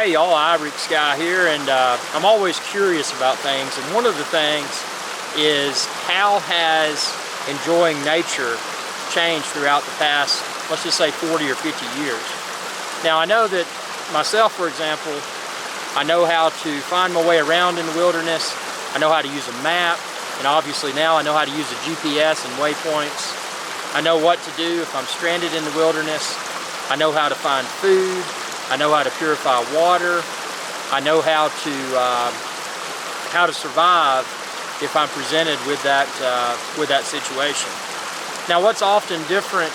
Hey y'all, Iric Sky here, and I'm always curious about things, and one of the things is how has enjoying nature changed throughout the past, let's just say 40 or 50 years. Now I know that myself, for example, I know how to find my way around in the wilderness, I know how to use a map, and obviously now I know how to use a GPS and waypoints. I know what to do if I'm stranded in the wilderness. I know how to find food. I know how to purify water. I know how to survive if I'm presented with that situation. Now, what's often different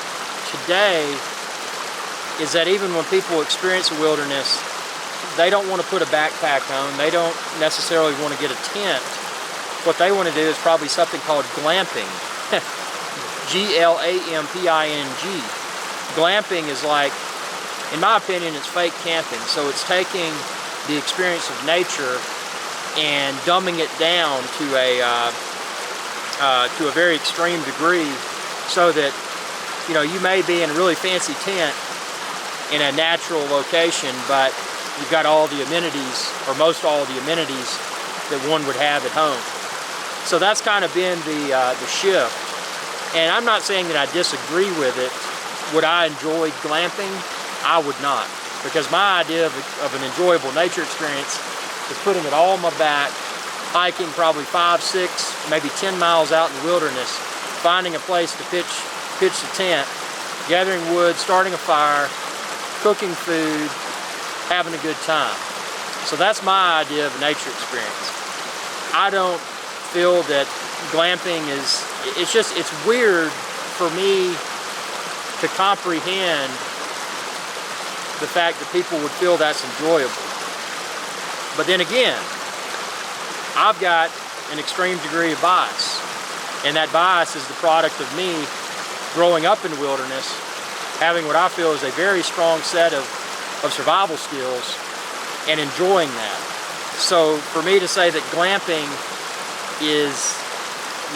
today is that even when people experience a wilderness, they don't want to put a backpack on. They don't necessarily want to get a tent. What they want to do is probably something called glamping. G-L-A-M-P-I-N-G. Glamping is like, in my opinion, it's fake camping. So it's taking the experience of nature and dumbing it down to a very extreme degree, so that you may be in a really fancy tent in a natural location, but you've got all the amenities, or most all the amenities that one would have at home. So that's kind of been the shift. And I'm not saying that I disagree with it. Would I enjoy glamping? I would not, because my idea of an enjoyable nature experience is putting it all on my back, hiking probably 5, 6, maybe 10 miles out in the wilderness, finding a place to pitch the tent, gathering wood, starting a fire, cooking food, having a good time. So that's my idea of a nature experience. I don't feel that glamping is, it's weird for me to comprehend the fact that people would feel that's enjoyable. But then again, I've got an extreme degree of bias, and that bias is the product of me growing up in the wilderness, having what I feel is a very strong set of survival skills, and enjoying that. So for me to say that glamping is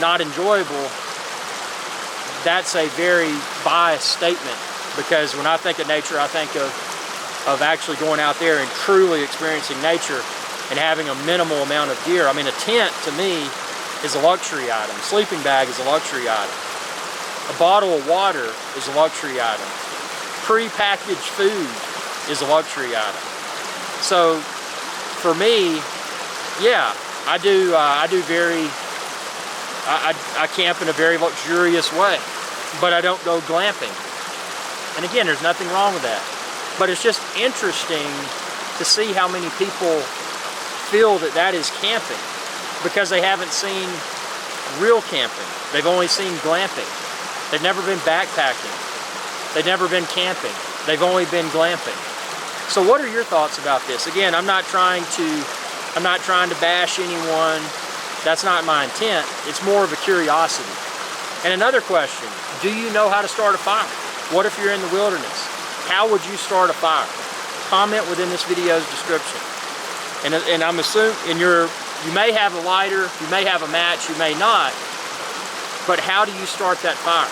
not enjoyable, that's a very biased statement, because when I think of nature, I think of actually going out there and truly experiencing nature and having a minimal amount of gear. I mean, a tent to me is a luxury item. A sleeping bag is a luxury item. A bottle of water is a luxury item. Pre-packaged food is a luxury item. So for me, yeah, I camp in a very luxurious way, but I don't go glamping. And again, there's nothing wrong with that. But it's just interesting to see how many people feel that that is camping, because they haven't seen real camping. They've only seen glamping. They've never been backpacking. They've never been camping. They've only been glamping. So what are your thoughts about this? Again, I'm not trying to bash anyone. That's not my intent. It's more of a curiosity. And another question, do you know how to start a fire? What if you're in the wilderness? How would you start a fire? Comment within this video's description. And I'm assuming, you may have a lighter, you may have a match, you may not, but how do you start that fire?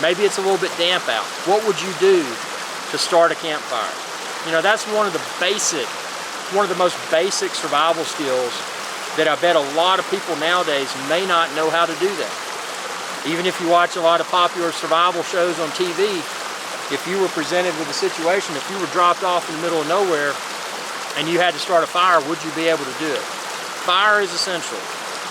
Maybe it's a little bit damp out. What would you do to start a campfire? That's one of the most basic survival skills that I bet a lot of people nowadays may not know how to do that. Even if you watch a lot of popular survival shows on TV, if you were presented with a situation, if you were dropped off in the middle of nowhere and you had to start a fire, would you be able to do it? Fire is essential.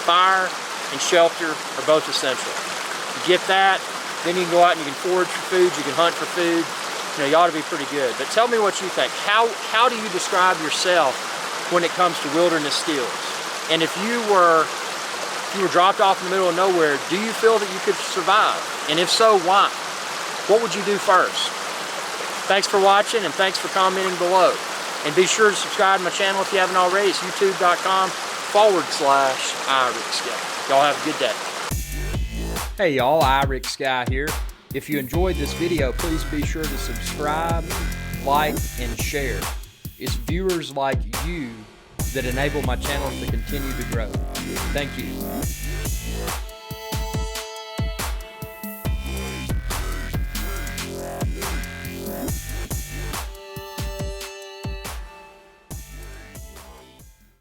Fire and shelter are both essential. You get that, then you can go out and you can forage for food, you can hunt for food. You ought to be pretty good. But tell me what you think. How do you describe yourself when it comes to wilderness skills? And if you were dropped off in the middle of nowhere, do you feel that you could survive? And if so, why? What would you do first? Thanks for watching, and thanks for commenting below. And be sure to subscribe to my channel if you haven't already. It's youtube.com/IricSky. Y'all have a good day. Hey y'all, Iric Sky here. If you enjoyed this video, please be sure to subscribe, like, and share. It's viewers like you that enable my channel to continue to grow. Thank you.